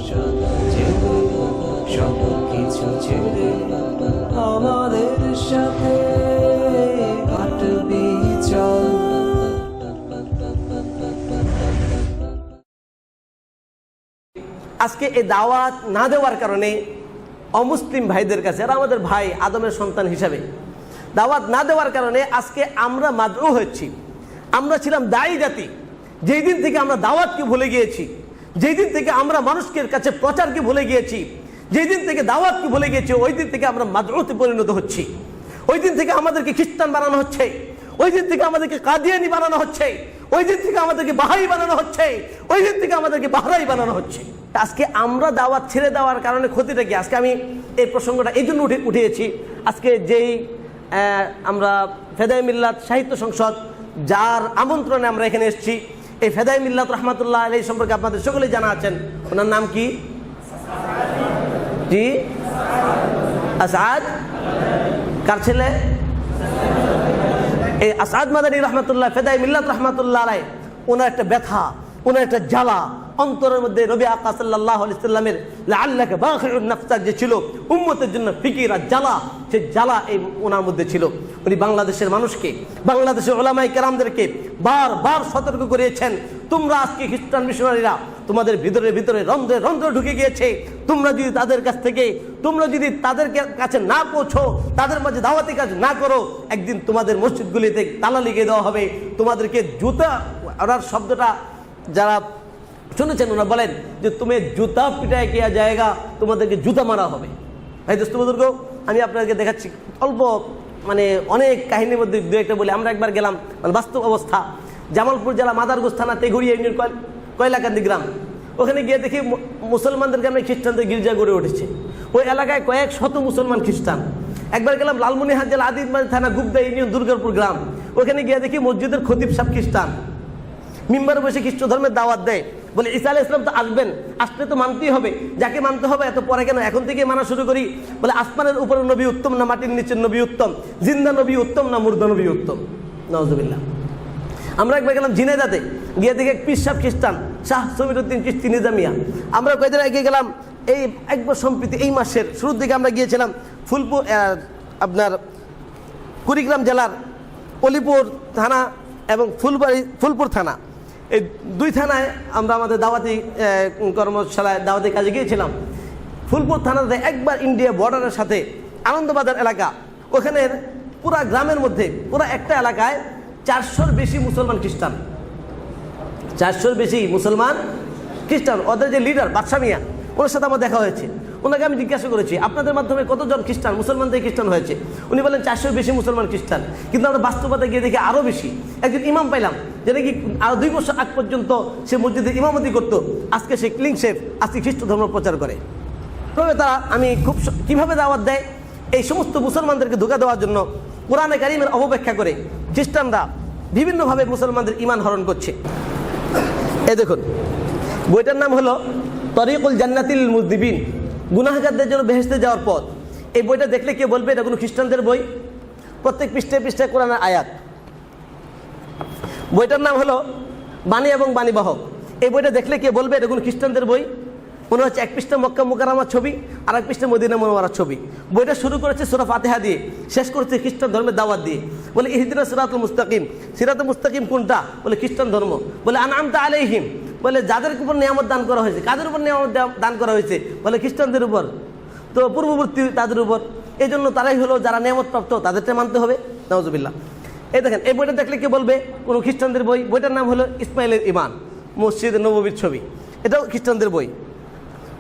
সব কিছু ছেড়ে আমাদের সাথে হাঁটবি চল। আজকে এই দাওয়াত না দেওয়ার কারণে অমুসলিম ভাইদের কাছে, এরা আমাদের ভাই আদমের সন্তান হিসাবে, দাওয়াত না দেওয়ার কারণে আজকে আমরা মাদরু হচ্ছি। আমরা ছিলাম দায়ী জাতি। যেই দিন থেকে আমরা দাওয়াতকে ভুলে গিয়েছি, যেই দিন থেকে আমরা মানুষের কাছে প্রচারকে ভুলে গিয়েছি, যেই দিন থেকে দাওয়াতকে ভুলে গিয়েছি, ওই দিন থেকে আমরা মাদরুতে পরিণত হচ্ছি। ওই দিন থেকে আমাদেরকে খ্রিস্টান বানানো হচ্ছে, ওই দিন থেকে আমাদেরকে কাদিয়ানি বানানো হচ্ছে, ওই দিন থেকে আমাদেরকে বাহাই বানানো হচ্ছে, ওই দিন থেকে আমাদেরকে বাহরাই বানানো হচ্ছে। আজকে আমরা দাওয়াত ছেড়ে দেওয়ার কারণে ক্ষতিটা কি? আজকে আমি এই প্রসঙ্গটা এই জন্য উঠিয়েছি। আজকে যেই আমরা ফেদায়ে মিল্লাত সাহিত্য সংসদ, যার আমন্ত্রণে আমরা এখানে এসেছি, এই ফেদায়ে মিল্লাত রহমাতুল্লাহ আলাইহি সম্পর্কে আপনাদের সকলেই জানা আছেন। ওনার নাম কি? জি, আসাদ। কার ছেলে? এই আসাদ মাদানী রহমাতুল্লাহ, ফেদায়ে মিল্লাত রহমাতুল্লাহ আলাইহি, ওনার একটা ব্যথা, ওনার একটা জ্বালা অন্তরের মধ্যে নবী আকা সাল্লাল্লাহু আলাইহি সাল্লামের লাআল্লাকা বাখিউন নাফসাক যে ছিল, উম্মতের জন্য ফিকির আর জ্বালা, সেই জ্বালা এই ওনার মধ্যে ছিল। উনি বাংলাদেশের মানুষকে, বাংলাদেশের উলামায়ে কেরামদেরকে বারবার সতর্ক করিয়েছেন, তোমরা আজকে খ্রিস্টান মিশনারিরা তোমাদের ভিতরে ভিতরে রন্ধ্রে রন্ধ্রে ঢুকে গিয়েছে। তোমরা যদি তাদের কাছ থেকে, তোমরা যদি তাদের কাছে না পৌঁছো, তাদের মাঝে দাওয়াতি কাজ না করো, একদিন তোমাদের মসজিদগুলিতে তালা লিখিয়ে দেওয়া হবে। তোমাদেরকে জুতা, ওনার শব্দটা যারা শুনেছেন ওরা বলেন যে তুমি জুতা পিটায় কিয়া জায়গা, তোমাদেরকে জুতা মারা হবে। ভাই দোস্ত বুজুর্গ, আমি আপনাদেরকে দেখাচ্ছি অল্প, মানে অনেক কাহিনীর মধ্যে দু একটা বলি। আমরা একবার গেলাম, মানে বাস্তব অবস্থা, জামালপুর জেলা মাদারগঞ্জ থানা তেঘুরিয়া ইউনিয়ন কয়লাকান্দি গ্রাম। ওখানে গিয়ে দেখি মুসলমানদের গ্রামে খ্রিস্টানদের গির্জা গড়ে উঠেছে। ওই এলাকায় কয়েক শত মুসলমান খ্রিস্টান। একবার গেলাম লালমনিরহাট জেলা আদিতবাড়ি থানা গুপ্তা ইউনিয়ন দুর্গাপুর গ্রাম। ওখানে গিয়ে দেখি মসজিদের খতিব সাহেব খ্রিস্টান, মিম্বারে বসে খ্রিস্ট ধর্মের দাওয়াত দেয়, বলে ঈসা আলাইহিস সালাম তো আসবেন, আসলে তো মানতেই হবে। যাকে মানতে হবে এত পরে কেন, এখন থেকে মানা শুরু করি। বলে আসমানের উপরে নবী উত্তম না মাটির নিচের নবী উত্তম, জিন্দা নবী উত্তম না মুর্দা নবী উত্তম? নাউজুবিল্লাহ। আমরা একবার গেলাম ঝিনাইদহে, গিয়ে দেখে এক পীর সাহেব খ্রিস্টান, শাহ সমীরউদ্দিন চিশতি নিজামিয়া। আমরা কয়েকদিন আগে গেলাম, এই একবার সম্প্রতি এই মাসের শুরুর দিকে আমরা গিয়েছিলাম ফুলপুর, আপনার কুড়িগ্রাম জেলার অলিপুর থানা এবং ফুলপুর থানা, এই দুই থানায় আমরা আমাদের দাওয়াতি কর্মশালায় দাওয়াতি কাজে গিয়েছিলাম। ফুলপুর থানাতে একবার ইন্ডিয়া বর্ডারের সাথে আনন্দবাজার এলাকা, ওখানের পুরা গ্রামের মধ্যে পুরা একটা এলাকায় 400-র বেশি মুসলমান খ্রিস্টান, 400-র বেশি মুসলমান খ্রিস্টান। ওদের যে লিডার বাদশা মিয়া, ওনার সাথে আমার দেখা হয়েছে। ওনাকে আমি জিজ্ঞাসা করেছি আপনাদের মাধ্যমে কতজন খ্রিস্টান, মুসলমান থেকে খ্রিস্টান হয়েছে? উনি বলেন 400-র বেশি মুসলমান খ্রিস্টান। কিন্তু আমরা বাস্তবতা গিয়ে দেখি আরও বেশি। একজন ইমাম পাইলাম, যে নাকি আরও 2 বছর আগ পর্যন্ত সে মসজিদে ইমামতি করতো, আজকে সে ক্লিন শেফ, আজকে খ্রিস্ট ধর্ম প্রচার করে। তবে তারা আমি খুব কীভাবে দাওয়াত দেয়, এই সমস্ত মুসলমানদেরকে ধোঁকা দেওয়ার জন্য কোরআনে কারিমের অপব্যাখ্যা করে খ্রিস্টানরা বিভিন্নভাবে মুসলমানদের ঈমান হরণ করছে। এই দেখুন, বইটার নাম হলো তরিকুল জান্নাতিল মুজদিবিন, গুনাহগারদের জন্য বেহেশতে যাওয়ার পথ। এই বইটা দেখলে কে বলবে এটা কোনো খ্রিস্টানদের বই? প্রত্যেক পৃষ্ঠায় পৃষ্ঠায় কোরআনের আয়াত। বইটার নাম হলো বাণী এবং বাণীবাহক। এই বইটা দেখলে কে বলবে এটা কোনো খ্রিস্টানদের বই? মনে হচ্ছে এক পৃষ্ঠা মক্কা মুকাররমার ছবি আর এক পৃষ্ঠা মদিনা মুনাওয়ারার ছবি। বইটা শুরু করেছে সূরা ফাতিহা দিয়ে, শেষ করেছে খ্রিস্টান ধর্মের দাওয়াত দিয়ে। বলে ইহদিনাস সিরাতাল মুস্তাকিম, সিরাতুল মুস্তাকিম কোনটা? বলে খ্রিস্টান ধর্ম। বলে আনআমতা আলাইহিম, বলে যাদের উপর নিয়ামত দান করা হয়েছে, কাদের উপর নিয়ামত দান করা হয়েছে? বলে খ্রিস্টানদের উপর, তো পূর্ববর্তী তাদের উপর। এই জন্য তারাই হলো যারা নিয়ামত প্রাপ্ত, তাদেরটা মানতে হবে। নাউজুবিল্লাহ। এই দেখেন, এই বইটা দেখলে কে বলবে কোনো খ্রিস্টানদের বই? বইটার নাম হলো ইসমাইলের ঈমান, মসজিদ নববীর ছবি, এটাও খ্রিস্টানদের বই।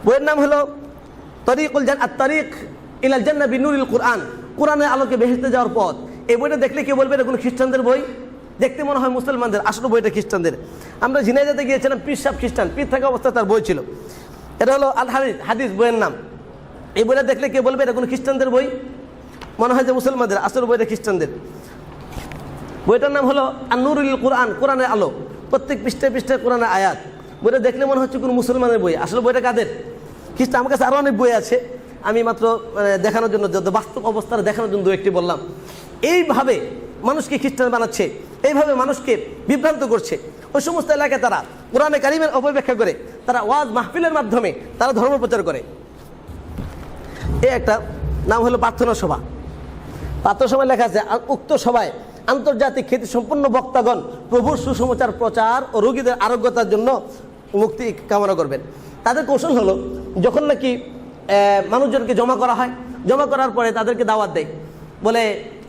বইয়ের নাম হলো তারিক ইলাল জান্নাহ বিনুরিল কুরআন, কোরআনের আলোকে বেহেশতে যাওয়ার পথ। এই বইটা দেখলে কে বলবে এটা কোনো খ্রিস্টানদের বই? দেখতে মনে হয় মুসলমানদের, আসলে বইটা খ্রিস্টানদের। আমরা ঝিনাইদহে গিয়েছিলাম, পীর সাহেব খ্রিস্টান, পীর থাকা অবস্থায় তার বই ছিল। এটা হলো আল হাদিস বইয়ের নাম। এই বইটা দেখলে কে বলবে এটা কোনো খ্রিস্টানদের বই? মনে হয় যে মুসলমানদের, আসলে বইটা খ্রিস্টানদের। বইটার নাম হলো আন-নূরুল কুরআন, কোরআনের আলো, প্রত্যেক পৃষ্ঠায় পৃষ্ঠায় কোরআনের আয়াত। বইটা দেখলে মনে হচ্ছে কোনো মুসলমানের বই, আসলে বইটা কাদের? খ্রিস্টান। আমার কাছে আরও অনেক বই আছে, আমি মাত্র দেখানোর জন্য, যত বাস্তব অবস্থাটা দেখানোর জন্য 2-1টি বললাম। এইভাবে মানুষকে খ্রিস্টান বানাচ্ছে, এইভাবে মানুষকে বিভ্রান্ত করছে। ওই সমস্ত এলাকায় তারা কোরআনে কারিমের অপব্যাখ্যা করে তারা ওয়াজ মাহফিলের মাধ্যমে তারা ধর্ম প্রচার করে। এই একটা নাম হলো প্রার্থনা সভা। প্রার্থনা সভায় লেখা আছে, উক্ত সভায় আন্তর্জাতিক খ্যাতি সম্পন্ন বক্তাগণ প্রভুর সুসমাচার প্রচার ও রোগীদের আরোগ্যতার জন্য মুক্তি কামনা করবেন। তাদের কৌশল হলো, যখন নাকি মানুষজনকে জমা করা হয়, জমা করার পরে তাদেরকে দাওয়াত দেয়, বলে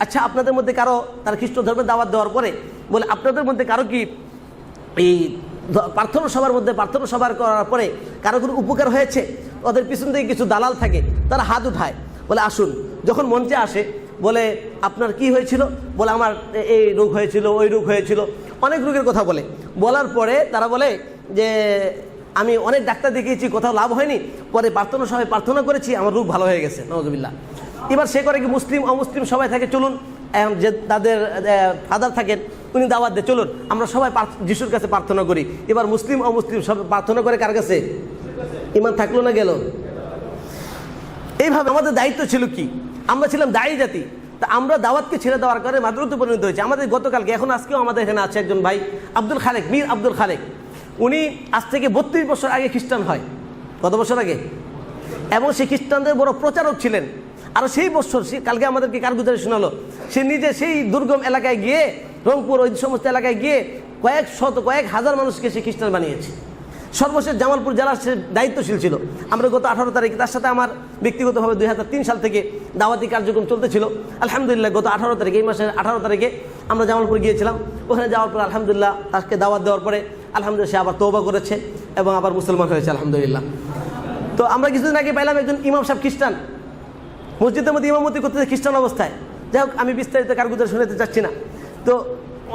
আচ্ছা আপনাদের মধ্যে কারো, তার খ্রিস্ট ধর্মের দাওয়াত দেওয়ার পরে বলে আপনাদের মধ্যে কারো কি এই প্রার্থনা সভার মধ্যে প্রার্থনা সভার করার পরে কারো কোনো উপকার হয়েছে? ওদের পিছন থেকে কিছু দালাল থাকে, তারা হাত উঠায়, বলে আসুন। যখন মঞ্চে আসে বলে আপনার কি হয়েছিল? বলে আমার এই রোগ হয়েছিল, ওই রোগ হয়েছিল, অনেক রোগের কথা বলে। বলার পরে তারা বলে যে আমি অনেক ডাক্তার দেখিয়েছি, কোথাও লাভ হয়নি, পরে প্রার্থনা সভায় প্রার্থনা করেছি, আমার রোগ ভালো হয়ে গেছে, নাউজুবিল্লাহ। এবার সে করে কি, মুসলিম অমুসলিম সবাই থাকে, চলুন যে তাদের ফাদার থাকেন উনি দাওয়াত দেয়, চলুন আমরা সবাই যিশুর কাছে প্রার্থনা করি। এবার মুসলিম অমুসলিম সব প্রার্থনা করে কার কাছে? ইমান থাকলো না গেল? এইভাবে আমাদের দায়িত্ব ছিল কি, আমরা ছিলাম দায়ী জাতি, তা আমরা দাওয়াতকে ছেড়ে দেওয়ার কারণে মাদ্রাসাতে পরিণত হয়েছে। আমাদের গতকালকে, এখন আজকেও আমাদের এখানে আছে একজন ভাই আব্দুল খালেক, মীর আব্দুল খালেক। উনি আজ থেকে 32 বছর আগে খ্রিস্টান হয়। কত বছর আগে? এবং সে খ্রিস্টানদের বড় প্রচারক ছিলেন। আর সেই বছর সে কালকে আমাদেরকে কারগুজারি শোনালো, সে নিজে সেই দুর্গম এলাকায় গিয়ে, রংপুর ওই সমস্ত এলাকায় গিয়ে কয়েক হাজার মানুষকে সে খ্রিস্টান বানিয়েছে। সর্বশেষ জামালপুর জেলার সে দায়িত্বশীল ছিল। আমরা গত 18 তারিখে তার সাথে আমার ব্যক্তিগতভাবে 2003 সাল থেকে দাওয়াতি কার্যক্রম চলতেছিল। আলহামদুলিল্লাহ গত 18 তারিখে, এই মাসের 18 তারিখে আমরা জামালপুর গিয়েছিলাম। ওখানে যাওয়ার পর আলহামদুলিল্লাহ তাকে দাওয়াত দেওয়ার পরে আলহামদুলিল্লাহ সে আবার তওবা করেছে এবং আবার মুসলমান হয়েছে আলহামদুলিল্লাহ। তো আমরা কিছুদিন আগে পাইলাম একজন ইমাম সাহেব খ্রিস্টান, মসজিদের মধ্যে ইমামতি করতেছে খ্রিস্টান অবস্থায়। যাই হোক, আমি বিস্তারিত কারগুজারি শুনাতে চাচ্ছি না। তো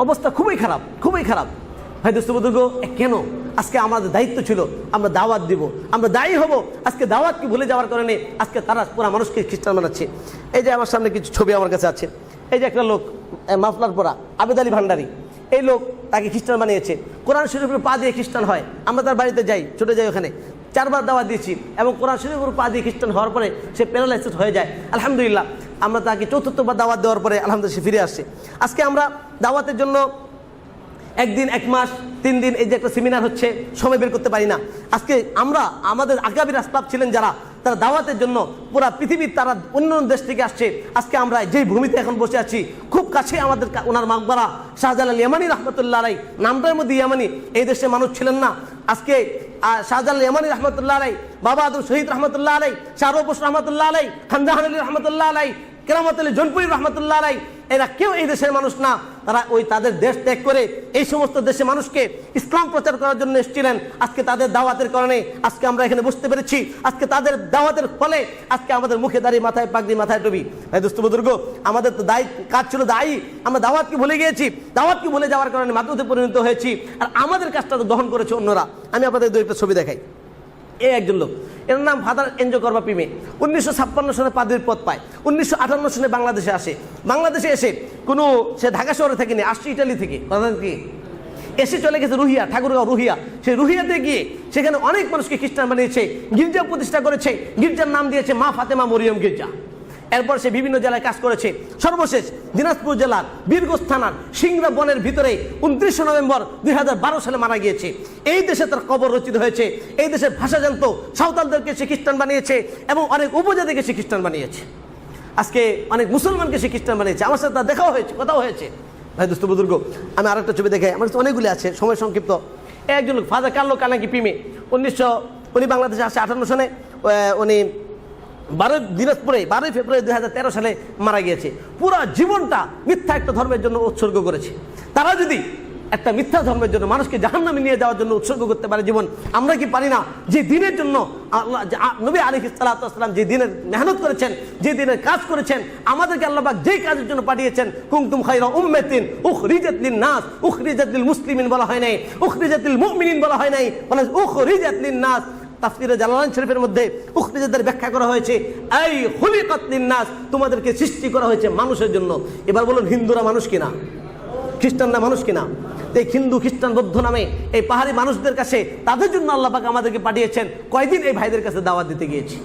অবস্থা খুবই খারাপ, খুবই খারাপ। ভাই দোস্ত বুজুর্গ, কেন? আজকে আমাদের দায়িত্ব ছিল আমরা দাওয়াত দিব, আমরা দায়ী হব। আজকে দাওয়াতকে ভুলে যাওয়ার কারণে আজকে তারা পুরো মানুষকে খ্রিস্টান বানাচ্ছে। এই যে আমার সামনে কিছু ছবি আমার কাছে আছে, এই যে একটা লোক মাফলার পরা, আবেদ আলী ভান্ডারী, এই লোক তাকে খ্রিস্টান বানিয়েছে। কোরআন শরীফের পা দিয়ে খ্রিস্টান হয়। আমরা তার বাড়িতে যাই, ছুটে যাই, ওখানে 4 বার দাওয়াত দিয়েছি এবং কোরআন শরীফের পা দিয়ে খ্রিস্টান হওয়ার পরে সে প্যারালাইসিস হয়ে যায়। আলহামদুলিল্লাহ আমরা তাকে 4র্থবার দাওয়াত দেওয়ার পরে আলহামদুলিল্লাহ সে ফিরে আসছে। আজকে আমরা দাওয়াতের জন্য 1 দিন 1 মাস 3 দিন এই যে একটা সেমিনার হচ্ছে, সময় বের করতে পারি না। আজকে আমরা, আমাদের আগামী আসবাব ছিলেন যারা, তারা দাওয়াতের জন্য পুরা পৃথিবীর, তারা অন্য দেশ থেকে আসছে। আজকে আমরা যেই ভূমিতে এখন বসে আছি, খুব কাছে আমাদের ওনার মাকবারা শাহজালাল ইয়ামানি রহমতুল্লাহ আলাই, নামটার মধ্যে ইয়ামানি, এই দেশে মানুষ ছিলেন না। আজকে শাহজালাল ইয়ামানি রহমতুল্লাহ আলাই, বাবা আদম শহীদ রহমতুল্লাহ আলাই, শাহরুখ রহমতুল্লাহ আলাই, খানজাহান আলী রহমতুল্লাহ আলাই, কেরামত আলী জনপুরি রহমতুল্লাহ আলাই, এরা কেউ এই দেশের মানুষ না। তারা ওই তাদের দেশ ত্যাগ করে এই সমস্ত দেশে মানুষকে ইসলাম প্রচার করার জন্য এসেছিলেন। আজকে তাদের দাওয়াতের কারণে আজকে আমরা এখানে বুঝতে পেরেছি, আজকে তাদের দাওয়াতের ফলে আজকে আমাদের মুখে দাঁড়িয়ে, মাথায় পাগড়ি, মাথায় টুপি। ভাই দোস্ত বুজুর্গ, আমাদের তো কাজ ছিল দায়ী, আমরা দাওয়াতকে ভুলে গিয়েছি। দাওয়াতকে ভুলে যাওয়ার কারণে মাদ্রাসাতে পরিণত হয়েছি, আর আমাদের কাজটা তো গ্রহণ করেছে অন্যরা। আমি আপনাদের 2-1টা ছবি দেখাই। এই একজন লোক, এর নাম ফাদার এনজো করবা পিমে। 1956 সালে পাদ্রীর পদ পায়। 1958 সালে বাংলাদেশে আসে। বাংলাদেশে এসে সে ঢাকা শহরে থাকেনি, আসছে ইটালি থেকে। এসে চলে গেছে রুহিয়া, ঠাকুরগাঁও রুহিয়া। সেই রুহিয়াতে গিয়ে সেখানে অনেক মানুষকে খ্রিস্টান বানিয়েছে, গির্জা প্রতিষ্ঠা করেছে। গির্জার নাম দিয়েছে মা ফাতেমা মরিয়ম গির্জা। এরপর সে বিভিন্ন জেলায় কাজ করেছে। সর্বশেষ দিনাজপুর জেলার বীরগঞ্জ থানার সিংড়া বনের ভিতরে 29 নভেম্বর 2012 সালে মারা গিয়েছে। এই দেশে তার কবর রচিত হয়েছে। এই দেশের ভাষা জানতো, সাঁওতালদেরকে সে খ্রিস্টান বানিয়েছে এবং অনেক উপজাতিকে সে খ্রিস্টান বানিয়েছে। আজকে অনেক মুসলমানকে সে খ্রিস্টান বানিয়েছে। আমার সাথে তার দেখাও হয়েছে, কথাও হয়েছে। ভাই দোস্ত বুজুর্গ, আমি আরেকটা ছবি দেখাই, আমার কাছে অনেকগুলি আছে, সময় সংক্ষিপ্ত। একজন লোক ফাদার কার্লো কানাকি পিমে, উনি বাংলাদেশে আসে 58 সালে। উনি দিনাজপুরে 12 ফেব্রুয়ারি 2013 সালে মারা গিয়েছে। পুরো জীবনটা মিথ্যা একটা ধর্মের জন্য উৎসর্গ করেছে। তারা যদি একটা মিথ্যা ধর্মের জন্য মানুষকে জাহান্নামে নিয়ে যাওয়ার জন্য উৎসর্গ করতে পারে জীবন, আমরা কি পারি না? যে দিনের জন্য আল্লাহ নবী আলাইহিস সালাতু ওয়াস সালাম যে দিনের মেহনত করেছেন, যে দিনের কাজ করেছেন, আমাদেরকে আল্লাহ পাক যেই কাজের জন্য পাঠিয়েছেন, কুনতুম খায়রা উম্মাতিন উখরিজাত লিন-নাস, উখরিজাত লিল-মুসলিমিন বলা হয় নাই, উখরিজাত লিল-মুমিনিন বলা হয় নাই, বলা উখরিজাত লিন-নাস। তাফসীরে জালালাইন শরীফের মধ্যে উখরিজাতের ব্যাখ্যা করা হয়েছে, আই খুলিকাত লিন-নাস, তোমাদেরকে সৃষ্টি করা হয়েছে মানুষের জন্য। এবার বলুন, হিন্দুরা মানুষ কিনা? খ্রিস্টানরা মানুষ কিনা? এই হিন্দু খ্রিস্টান বৌদ্ধ নামে এই পাহাড়ি মানুষদের কাছে, তাদের জন্য আল্লাহ পাক আমাদেরকে পাঠিয়েছেন। কয়দিন এই ভাইদের কাছে দাওয়াত দিতে গিয়েছি,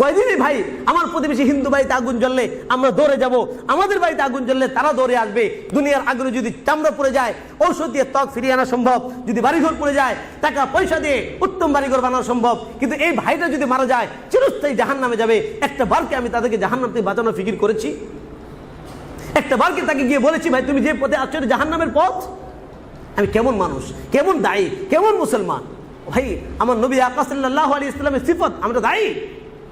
কয়দিনই ভাই আমার প্রতিবেশী হিন্দু বাড়িতে আগুন জ্বললে আমরা দৌড়ে যাব, আমাদের বাড়িতে আগুন জ্বললে তারা দৌড়ে আসবে। দুনিয়ার আগুনে যদি চামড়া পড়ে যায় ঔষধ দিয়ে ত্বক ফিরিয়ে আনা সম্ভব, যদি বাড়িঘর পড়ে যায় টাকা পয়সা দিয়ে উত্তম বাড়িঘর বানানো সম্ভব, কিন্তু এই ভাইটা যদি মারা যায় চিরস্থায়ী জাহান্নামে যাবে। একটা বারকে আমি তাদেরকে জাহান্নাম থেকে বাঁচানোর ফিকির করেছি? একটা বারকে তাকে গিয়ে বলেছি ভাই তুমি যে পথে আসছো জাহান্নামের পথ? আমি কেমন মানুষ, কেমন দায়ী, কেমন মুসলমান? ভাই আমার নবী আকরাম সাল্লাল্লাহু আলাইহি ওয়াসাল্লামের সিফত, আমরা দায়ী।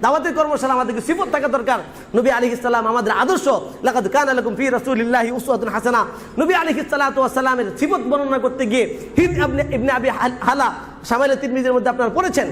দাওয়াতের কর্মশালা আমাদেরকে সিফত থাকা দরকার। নবী আলাইহিস সালাম আমাদের আদর্শ, লাকাদ কানা লাকুম ফি রাসূলিল্লাহি উসওয়াতুন হাসানাহ। নবী আলাইহিস সালাতু ওয়াস সালামের সিফত বর্ণনা করতে গিয়ে হিন্দ ইবনে আবি হালা শামাইল তিরমিজির মধ্যে আপনারা পড়েছেন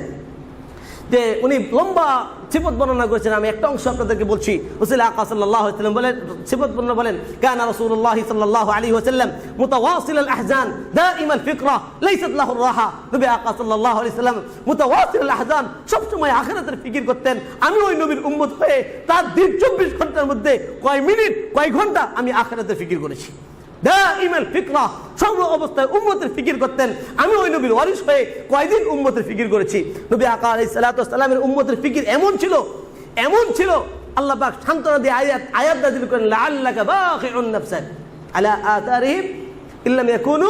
যে উনি লম্বা সিফত বর্ণনা করেছেন। আমি একটা অংশ আপনাদেরকে বলছি। রাসূল আকরাম সাল্লাল্লাহু আলাইহি ওয়াসাল্লাম বলেন, সিফত বর্ণনা বলেন, কানা রাসূলুল্লাহ সাল্লাল্লাহু আলাইহি ওয়াসাল্লাম মুতাওয়াসিল আল আহজান দাইম আল ফিকরা লাইসাত লাহু রাহা। নবী আকরাম সাল্লাল্লাহু আলাইহি ওয়াসাল্লাম মুতাওয়াসিল আল আহজান, সব সময় আখিরাতের ফিকির করতেন। আমি ওই নবীর উম্মত হয়ে তার দিন 24 ঘন্টার মধ্যে কয় মিনিট কয় ঘন্টা আমি আখিরাতের ফিকির করেছি। দাইমাল ফিকরা, সর্ব অবস্থায় উম্মতের ফিকির করতেন। আমি ওই নবীর ওয়ারিস হয়ে কয়দিন উম্মতের ফিকির করেছি। নবী আকরাম আলাইহিস সালাতু ওয়াস সালামের উম্মতের ফিকির এমন ছিল আল্লাহ পাক সান্তনা দিয়ে আয়াত নাযিল করেন, লাআল্লাকা বাখিউন নাফসাক আলা আতারিহিম ইল্লাম ইয়াকুনু।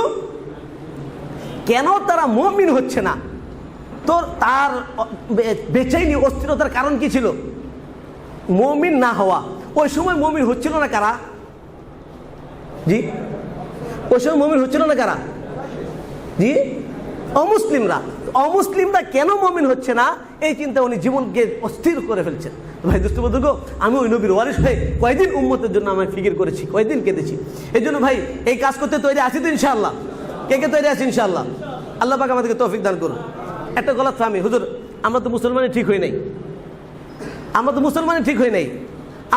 কেন তারা মুমিন হচ্ছে না? তোর তার বেচাইনি অস্থিরতার কারণ কি ছিল? মুমিন না হওয়া। ওই সময় মুমিন হচ্ছিল না কারা? জি, ওই সময় মুমিন হচ্ছিল না কারা? জি, অমুসলিমরা। অমুসলিমরা কেন মুমিন হচ্ছে না এই চিন্তা উনি জীবনকে অস্থির করে ফেলছেন। ভাই দোস্ত বন্ধুগো, আমি ওই নবীর ওয়ারিস হয়ে কয়দিন উম্মতের জন্য আমি ফিকির করেছি, কয়দিন কেঁদেছি। এই জন্য ভাই এই কাজ করতে তৈরি আছি তো ইনশাআল্লাহ? কে কে তৈরি আছি ইনশাআল্লাহ? আল্লাহ পাক আমাদেরকে তৌফিক দান করুন। একটা গলতফাহমি, হুজুর আমরা তো মুসলমানই ঠিক হই নাই,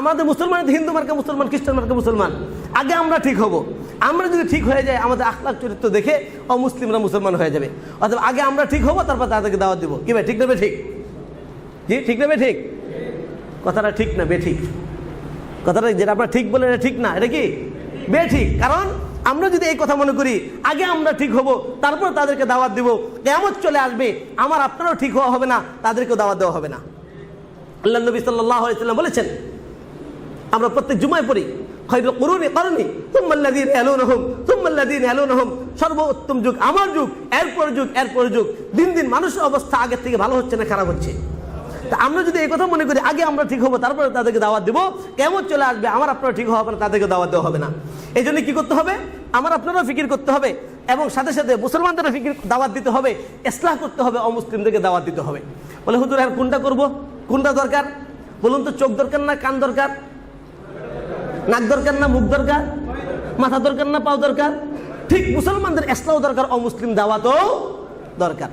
আমাদের মুসলমান হিন্দু মার্কা মুসলমান, খ্রিস্টান মার্কা মুসলমান। আগে আমরা ঠিক হব। আমরা যদি ঠিক হয়ে যাই আমাদের আখলাক চরিত্র দেখে অমুসলিমরা মুসলমান হয়ে যাবে। অথবা আগে আমরা ঠিক হব, তারপর তাদেরকে দাওয়াত দিব। কি ভাই ঠিক না ঠিক? জি ঠিক না ঠিক? কথাটা ঠিক না বেঠিক? কথাটা যেটা আপনার ঠিক বলে এটা ঠিক না, এটা কি বেঠিক? কারণ আমরা যদি এই কথা মনে করি আগে আমরা ঠিক হব তারপর তাদেরকে দাওয়াত দিব, কিয়ামত চলে আসবে, আমার আপনারও ঠিক হওয়া হবে না, তাদেরকেও দাওয়াত দেওয়া হবে না। আল্লাহ নবী সাল্লাল্লাহু আলাইহি ওয়াসাল্লাম বলেছেন, আমরা প্রত্যেক জুমায় পড়ি, খায়রুল কুরুনি করনি সুম্মাল্লাযীনা ইয়ালুনহুম সুম্মাল্লাযীনা ইয়ালুনহুম, সর্বোত্তম যুগ আমার যুগ, এরপর যুগ, এরপর যুগ। দিন দিন মানুষের অবস্থা আগের থেকে ভালো হচ্ছে না খারাপ হচ্ছে। তা আমরা যদি এই কথা মনে করি আগে আমরা ঠিক হবো তারপরে তাদেরকে দাওয়াত দেবো, কেমন চলে আসবে, আমার আপনারা ঠিক হবে না, তাদেরকে দাওয়াত দেওয়া হবে না। এই জন্য কি করতে হবে? আমার আপনারাও ফিকির করতে হবে এবং সাথে সাথে মুসলমানদেরও ফিকির দাওয়াত দিতে হবে, ইসলাহ করতে হবে, অমুসলিমদেরকে দাওয়াত দিতে হবে। বলে হুজুর আর কোনটা করবো, কোনটা দরকার বলুন তো? চোখ দরকার না কান দরকার? নাক দরকার না মুখ দরকার? মাথা দরকার না পাও দরকার? ঠিক মুসলমানদের ইসলাহ দরকার, অমুসলিম দাওয়াতও দরকার।